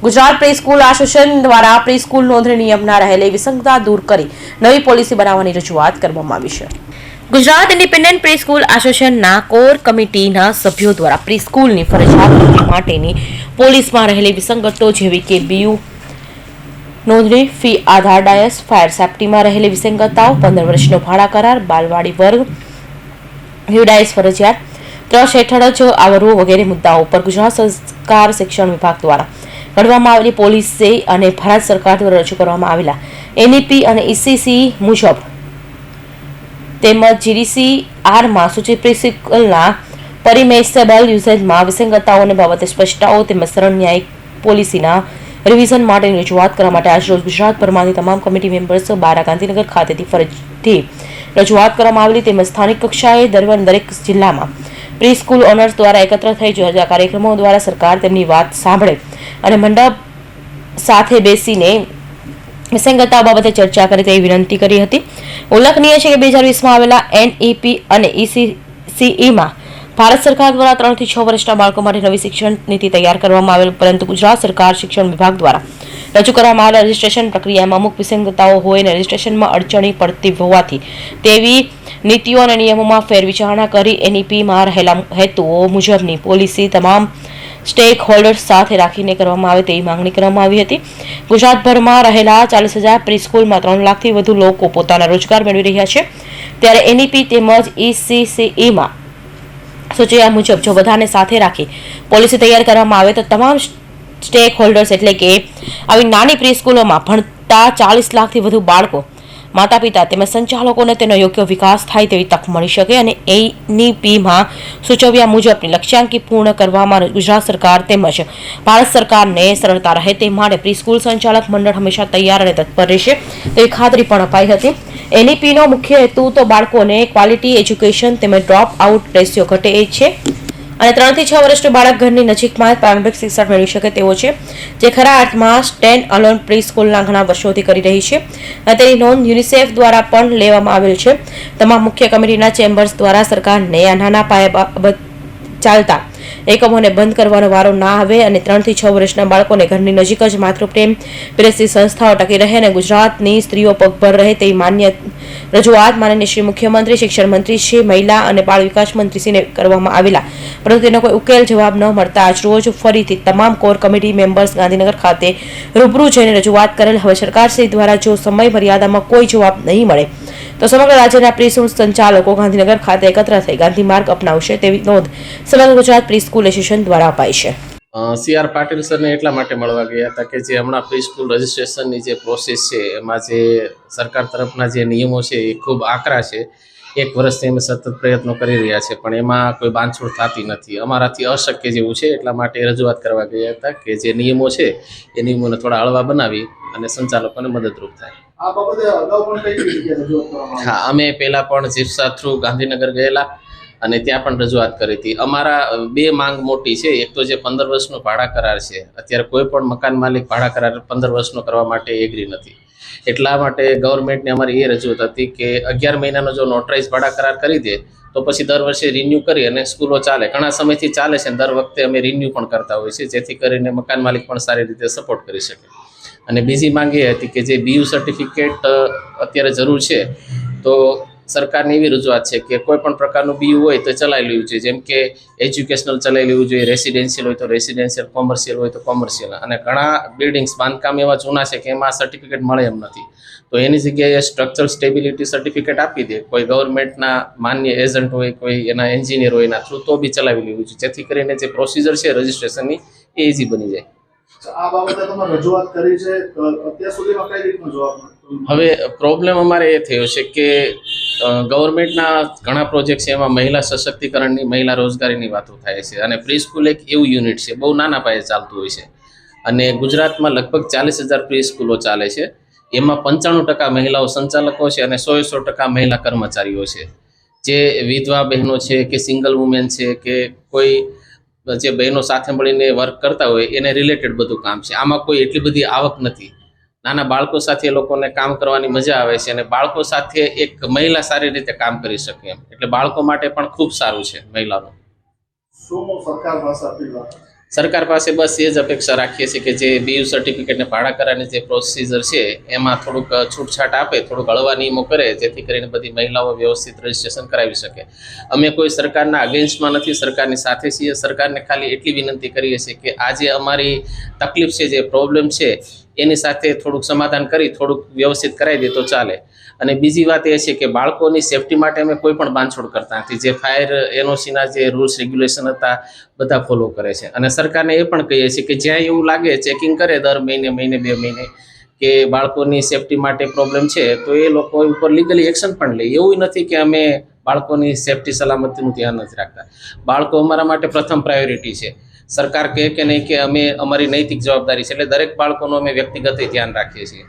Gujarat pre school association દ્વારા pre school નોંધણી નિયમના રહેલી વિસંગતતા દૂર કરી નવી પોલિસી બનાવવાની રજૂઆત કરવામાં આવી છે. ગુજરાત ઇન્ડિપેન્ડન્ટ પ્રી સ્કૂલ એસોસિએશનના કોર કમિટીના સભ્યો દ્વારા પ્રી સ્કૂલની ફરજિયાત માટેની પોલિસીમાં રહેલી વિસંગતો જેવી કે બીયુ નોંધણી ફી, આધાર ડાયસ, ફાયર સેફ્ટીમાં રહેલી વિસંગતતાઓ, 15 વર્ષનો ભાડા કરાર, બાલવાડી વર્ગ, ડાયસ ફરજિયાત, ટ્રસ્ટ હેઠળ જ આવરવું વગેરે મુદ્દાઓ પર ગુજરાત સરકાર શિક્ષણ વિભાગ દ્વારા ઘડવામાં આવેલી પોલિસી અને ભારત સરકાર દ્વારા રજૂ કરવામાં આવેલા એનઈપી અને ઈસીસી મુજબ તેમજ જીડીસીઆરમાં સૂચિત પ્રી સ્કૂલના પરિમેસેબલ યુઝેજમાં વિસંગતતાઓને બાબતે સ્પષ્ટતાઓ તેમજ સરળ ન્યાયિક પોલિસીના રિવિઝન માટેની રજૂઆત કરવા માટે આજરોજ ગુજરાતભરમાંથી તમામ કમિટી મેમ્બર્સ બારા ગાંધીનગર ખાતેથી ફરજથી રજૂઆત કરવામાં આવેલી તેમજ સ્થાનિક કક્ષાએ દરેક જિલ્લામાં પ્રી સ્કૂલ ઓનર્સ દ્વારા એકત્ર થઈ યોજાતા કાર્યક્રમો દ્વારા સરકાર તેમની વાત સાંભળે અને મંડપ સાથે બેસીને વિસંગતતા બાબતે ચર્ચા કરે તેવી વિનંતી કરી હતી. ઉલ્લેખનીય છે કે 2020માં આવેલા એનઈપી અને ઈસીસીઈમાં ભારત સરકાર દ્વારા 3 થી 6 વર્ષના બાળકો માટે નવી શિક્ષણ નીતિ તૈયાર કરવામાં આવેલ, પરંતુ ગુજરાત સરકાર શિક્ષણ વિભાગ દ્વારા રજૂ કરવામાં આવેલા રજિસ્ટ્રેશન પ્રક્રિયામાં અમુક વિસંગતતાઓ હોય અને રજિસ્ટ્રેશનમાં અડચણી પડતી હોવાથી તેવી નીતિઓ અને નિયમોમાં ફેરવિચારણા કરી એનઈપીમાં રહેલા હેતુઓ મુજબની પોલિસી તમામ સ્ટેક હોલ્ડર્સ સાથે રાખીને કરવામાં આવે તેવી માંગણી કરવામાં આવી હતી. ગુજરાતભરમાં રહેલા 40,000 પ્રી સ્કૂલમાં 3 લાખથી વધુ લોકો પોતાના રોજગાર મેળવી રહ્યા છે, ત્યારે એનઈપી તેમજ ઈસીસીઈમાં સૂચવ્યા મુજબ જો બધાને સાથે રાખી પોલિસી તૈયાર કરવામાં આવે તો તમામ સ્ટેક હોલ્ડર્સ એટલે કે આવી નાની પ્રી સ્કૂલોમાં ભણતા 40 લાખથી વધુ બાળકો, માતા પિતા તેમજ સંચાલકોને તેનો યોગ્ય વિકાસ થાય તેવી તક મળી શકે અને એનઈપીમાં સૂચવ્યા મુજબની લક્ષ્યાંકી પૂર્ણ કરવામાં ગુજરાત સરકાર તેમજ ભારત સરકારને સરળતા રહે તે માટે પ્રી સ્કૂલ સંચાલક મંડળ હંમેશા તૈયાર અને તત્પર રહેશે તેવી ખાતરી પણ અપાઈ હતી. એનઈપીનો મુખ્ય હેતુ તો બાળકોને ક્વોલિટી એજ્યુકેશન તેમજ ડ્રોપ આઉટ રેશિયો ઘટે એ છે અને 3 થી 6 વર્ષનું બાળક ઘરની નજીકમાં પ્રારંભિક શિક્ષણ મેળવી શકે તેવો છે, જે ખરા અર્થમાં સ્ટેન્ડ અલોન પ્રી સ્કૂલના ઘણા વર્ષોથી કરી રહી છે અને તેની નોંધ યુનિસેફ દ્વારા પણ લેવામાં આવેલ છે. તમામ મુખ્ય કમિટીના ચેમ્બર્સ દ્વારા સરકારને આ નાના પાયે ચાલતા એકમોને બંધ કરવાનો વારો ના આવે અને 3 થી 6 વર્ષના બાળકોને ઘરની નજીક જ માતૃપ્રેમ પ્રેરતી સંસ્થાઓ ટકી રહે અને ગુજરાતની સ્ત્રીઓ પગભર રહે તેવી માન્ય રજૂઆત માનનીય શ્રી મુખ્યમંત્રી, શિક્ષણ મંત્રી શ્રી, મહિલા અને બાળ વિકાસ મંત્રી શ્રીને કરવામાં આવેલા, પરંતુ તેનો કોઈ ઉકેલ જવાબ ન મળતા આજ રોજ ફરીથી તમામ કોર કમિટી મેમ્બર્સ ગાંધીનગર ખાતે રૂબરૂ જઈને રજૂઆત કરેલ. હવે સરકારશ્રી દ્વારા જો સમય મર્યાદામાં કોઈ જવાબ નહીં મળે તો સમગ્ર રાજ્યના પ્રી સ્કૂલ સંચાલકો ગાંધીનગર ખાતે એકત્ર થઈ ગાંધી માર્ગ અપનાવશે તેવી નોંધ સમગ્ર ગુજરાત પ્રી સ્કૂલ એસોસિએશન દ્વારા અપાઈ છે. CR પાટીલ સરને એટલા માટે મળવા ગયા હતા કે જે હમણાં પ્રી સ્કૂલ રજિસ્ટ્રેશનની જે પ્રોસેસ છે એમાં જે સરકાર તરફના જે નિયમો છે એ ખૂબ આકરા છે. 1 વર્ષથી અમે સતત પ્રયત્નો કરી રહ્યા છે પણ એમાં કોઈ બાંધછોડ થતી નથી. અમારાથી અશક્ય જેવું છે, એટલા માટે રજૂઆત કરવા ગયા હતા કે જે નિયમો છે એ નિયમોને થોડા હળવા બનાવી અને સંચાલકોને મદદરૂપ થાય. હા, અમે પહેલાં પણ જીપ્સા થ્રુ ગાંધીનગર ગયેલા અને ત્યાં પણ રજૂઆત કરી હતી. અમારા 2 માંગ મોટી છે. એક તો જે 15 વર્ષનો ભાડા કરાર છે, અત્યારે કોઈ પણ મકાન માલિક ભાડા કરાર 15 વર્ષનો કરવા માટે એગ્રી નથી. એટલા માટે ગવર્મેન્ટને અમારી એ રજૂઆત હતી કે 11 મહિનાનો જો નોટરાઇઝ ભાડા કરાર કરી દે તો પછી દર વર્ષે રિન્યૂ કરી અને સ્કૂલો ચાલે. ઘણા સમયથી ચાલે છે અને દર વખતે અમે રિન્યૂ પણ કરતા હોઈએ છીએ, જેથી કરીને મકાન માલિક પણ સારી રીતે સપોર્ટ કરી શકે. અને બીજી માંગ એ હતી કે જે બીયુ સર્ટિફિકેટ અત્યારે જરૂર છે, તો સરકારની એવી રજૂઆત છે કે કોઈ પણ પ્રકારનું બીયુ હોય તો ચલાવી લેવું જોઈએ. જેમ કે એજ્યુકેશનલ ચલાવી લેવું જોઈએ, રેસિડેન્શિયલ હોય તો રેસિડેન્શિયલ, કોમર્શિયલ હોય તો કોમર્શિયલ. અને ઘણા બિલ્ડિંગ્સ બાંધકામ એવા જૂના છે કે એમાં સર્ટિફિકેટ મળે એમ નથી, તો એની જગ્યાએ સ્ટ્રક્ચરલ સ્ટેબિલિટી સર્ટિફિકેટ આપી દે કોઈ ગવર્મેન્ટના માન્ય એજન્ટ હોય, કોઈ એના એન્જિનિયર હોય એના થ્રુ, તો બી ચલાવી લેવું જોઈએ, જેથી કરીને જે પ્રોસિજર છે રજિસ્ટ્રેશનની એ ઇઝી બની જાય. આ બાબતે તમે રજૂઆત કરી છે, અત્યાર સુધીમાં કઈ રીતનો જવાબ મળ્યો? હવે પ્રોબ્લેમ અમારે એ થયો છે કે ગવર્મેન્ટના ઘણા પ્રોજેક્ટ છે એમાં મહિલા સશક્તિકરણની, મહિલા રોજગારીની વાતો થાય છે અને પ્રી સ્કૂલ એક એવું યુનિટ છે બહુ નાના પાયે ચાલતું હોય છે અને ગુજરાતમાં લગભગ 40,000 પ્રી સ્કૂલો ચાલે છે. એમાં 95% મહિલાઓ સંચાલકો છે અને 100% મહિલા કર્મચારીઓ છે. જે વિધવા બહેનો છે કે સિંગલ વુમેન છે કે કોઈ જે બહેનો સાથે મળીને વર્ક કરતા હોય એને રિલેટેડ બધું કામ છે. આમાં કોઈ એટલી બધી આવક નથી. નાના બાળકો સાથે એ લોકોને કામ કરવાની મજા આવે છે અને બાળકો સાથે એક મહિલા સારી રીતે કામ કરી શકે એમ, એટલે બાળકો માટે પણ ખૂબ સારું છે મહિલાનું. શું સરકાર પાસે અપીલ? સરકાર પાસે બસ એ જ અપેક્ષા રાખીએ છીએ કે જે બીયુ સર્ટિફિકેટને ભાડા કરારની જે પ્રોસિજર છે એમાં થોડુંક છૂટછાટ આપે, થોડુંક હળવા નિયમો કરે, જેથી કરીને બધી મહિલાઓ વ્યવસ્થિત રજીસ્ટ્રેશન કરાવી શકે. અમે કોઈ સરકારના અગેન્સ્ટમાં નથી, સરકારની સાથે છીએ. સરકારને ખાલી એટલી વિનંતી કરીએ છીએ કે આ જે અમારી તકલીફ છે, જે પ્રોબ્લેમ છે, એની સાથે થોડુંક સમાધાન કરી થોડુંક વ્યવસ્થિત કરાવી દે તો ચાલે. અને બીજી વાત એ છે કે બાળકોની સેફટી માટે અમે કોઈ પણ બાંધછોડ કરતા નથી. જે ફાયર એનઓસીના જે રૂલ્સ રેગ્યુલેશન હતા બધા ફોલો કરે છે. અને સરકારને એ પણ કહીએ છીએ કે જ્યાં એવું લાગે ચેકિંગ કરે દર મહિને 2 મહિને કે બાળકોની સેફટી માટે પ્રોબ્લેમ છે તો એ લોકો ઉપર લીગલી એક્શન પણ લે. એવું નથી કે અમે બાળકોની સેફટી સલામતીનું ધ્યાન નથી રાખતા. બાળકો અમારા માટે પ્રથમ પ્રાયોરિટી છે. સરકાર કહે કે નહીં કે અમે અમારી નૈતિક જવાબદારી છે, એટલે દરેક બાળકોનું અમે વ્યક્તિગત ધ્યાન રાખીએ છીએ.